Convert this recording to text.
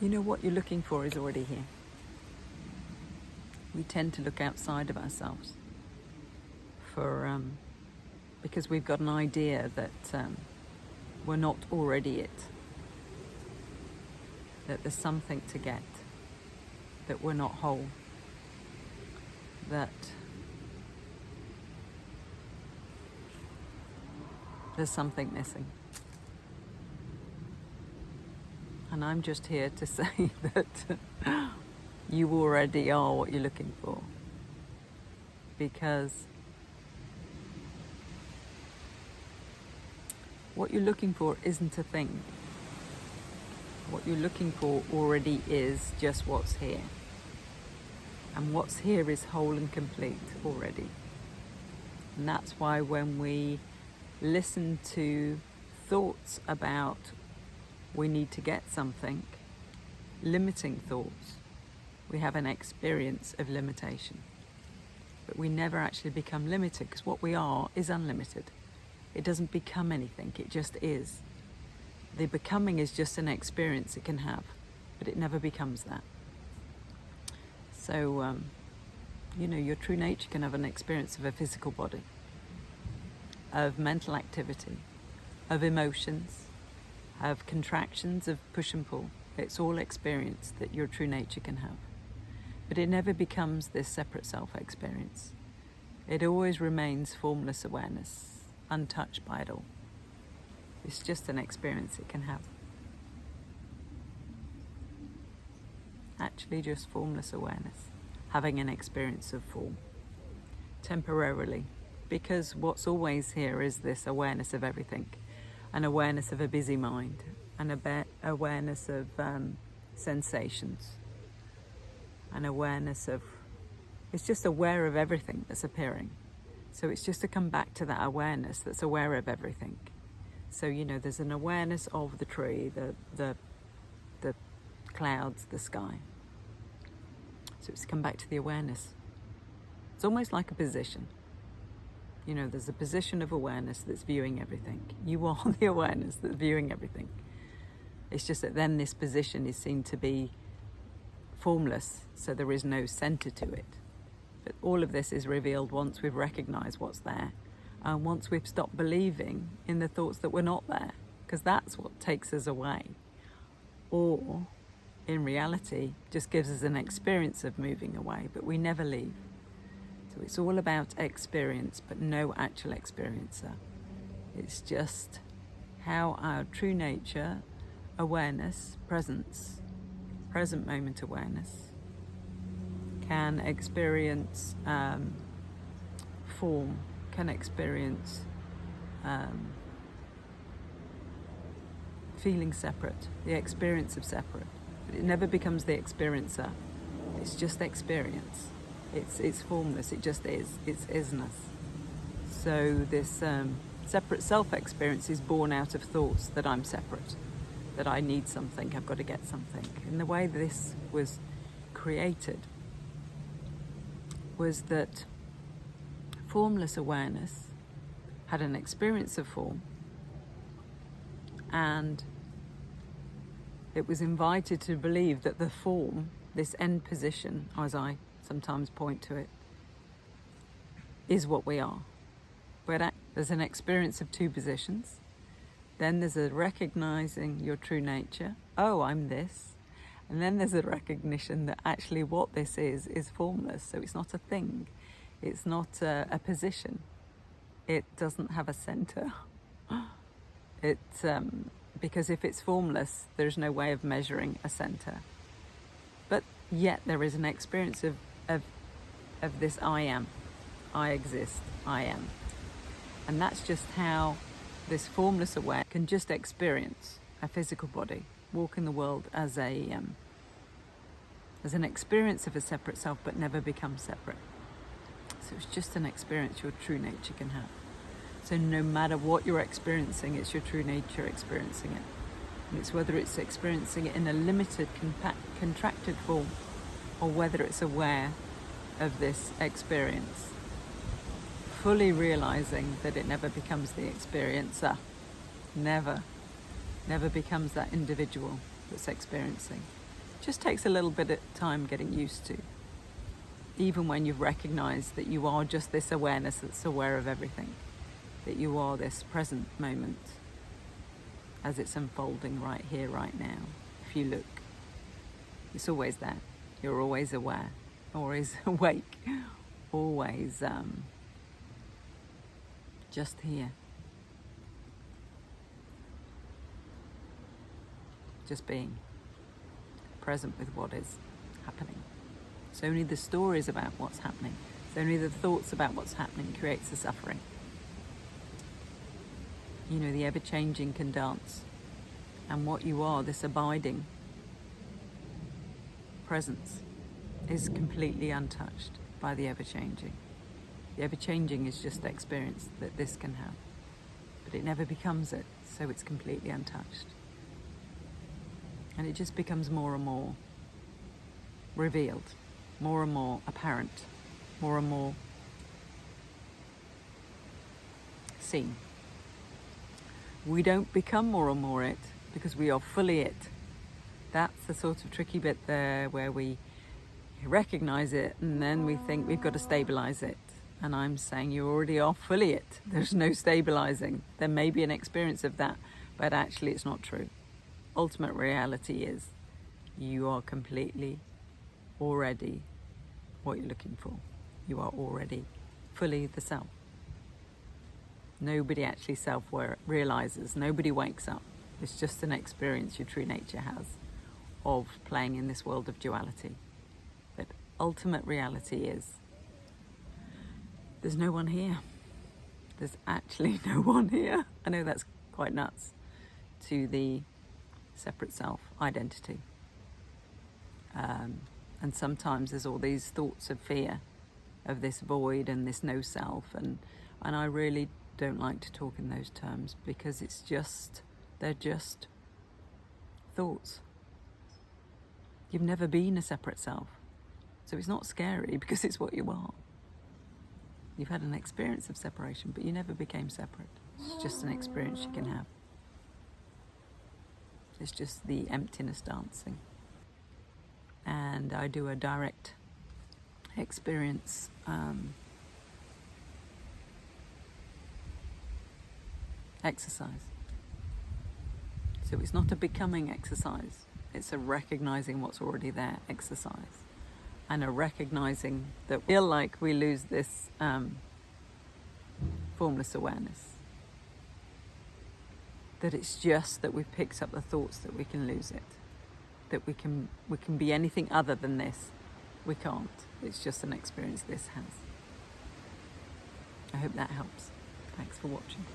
You know, what you're looking for is already here. We tend to look outside of ourselves because we've got an idea that we're not already it, that there's something to get, that we're not whole, that there's something missing. And I'm just here to say that you already are what you're looking for, because what you're looking for isn't a thing. What you're looking for already is just what's here. And what's here is whole and complete already. And that's why when we listen to thoughts about we need to get something, limiting thoughts, we have an experience of limitation. But we never actually become limited, because what we are is unlimited. It doesn't become anything, it just is. The becoming is just an experience it can have, but it never becomes that. So, your true nature can have an experience of a physical body, of mental activity, of emotions, of contractions, of push and pull. It's all experience that your true nature can have. But it never becomes this separate self experience. It always remains formless awareness, untouched by it all. It's just an experience it can have. Actually just formless awareness, having an experience of form, temporarily. Because what's always here is this awareness of everything, an awareness of a busy mind, an awareness of sensations, an awareness of, it's just aware of everything that's appearing. So it's just to come back to that awareness that's aware of everything. So, there's an awareness of the tree, the clouds, the sky. So it's to come back to the awareness. It's almost like a position. There's a position of awareness that's viewing everything. You are the awareness that's viewing everything. It's just that then this position is seen to be formless, so there is no center to it. But all of this is revealed once we've recognized what's there, and once we've stopped believing in the thoughts that we're not there, because that's what takes us away. Or, in reality, just gives us an experience of moving away, but we never leave. So it's all about experience, but no actual experiencer. It's just how our true nature, awareness, presence, present moment awareness, can experience form, can experience feeling separate, the experience of separate. But it never becomes the experiencer. It's just experience. It's formless, it just is. It's isness. So this separate self-experience is born out of thoughts that I'm separate, that I need something, I've got to get something. And the way this was created was that formless awareness had an experience of form, and it was invited to believe that the form, this end position, as I sometimes point to it, is what we are. But there's an experience of two positions. Then there's a recognizing your true nature. Oh, I'm this. And then there's a recognition that actually what this is formless. So it's not a thing. It's not a position. It doesn't have a center. Because if it's formless, there's no way of measuring a center. But yet there is an experience of this I am. I exist. I am. And that's just how this formless awareness can just experience a physical body, walk in the world as an experience of a separate self, but never become separate. So it's just an experience your true nature can have. So no matter what you're experiencing, it's your true nature experiencing it. And it's whether it's experiencing it in a limited, contracted form, or whether it's aware of this experience, fully realizing that it never becomes the experiencer, never becomes that individual that's experiencing. just takes a little bit of time getting used to. Even when you've recognized that you are just this awareness that's aware of everything, that you are this present moment as it's unfolding right here, right now. If you look, it's always there. You're always aware, always awake, always just here. Just being present with what is happening. It's only the stories about what's happening. It's only the thoughts about what's happening creates the suffering. You know, the ever-changing can dance. And what you are, this abiding presence, is completely untouched by the ever-changing. The ever-changing is just the experience that this can have. But it never becomes it, so it's completely untouched. And it just becomes more and more revealed, more and more apparent, more and more seen. We don't become more and more it because we are fully it. That's the sort of tricky bit there where we recognize it and then we think we've got to stabilize it. And I'm saying you already are fully it. There's no stabilizing. There may be an experience of that, but actually it's not true. Ultimate reality is you are completely already what you're looking for. You are already fully the self. Nobody actually self-realizes. Nobody wakes up. It's just an experience your true nature has of playing in this world of duality. But ultimate reality is there's no one here. There's actually no one here. I know that's quite nuts to the separate self identity. And sometimes there's all these thoughts of fear of this void and this no self, and I really don't like to talk in those terms because they're just thoughts. You've never been a separate self, so it's not scary because it's what you are. You've had an experience of separation, but you never became separate. It's just an experience you can have. It's just the emptiness dancing. And I do a direct experience exercise. So it's not a becoming exercise. It's a recognizing what's already there exercise. And a recognizing that we feel like we lose this formless awareness. That it's just that we've picked up the thoughts that we can lose it. That we can be anything other than this. We can't. It's just an experience this has. I hope that helps. Thanks for watching.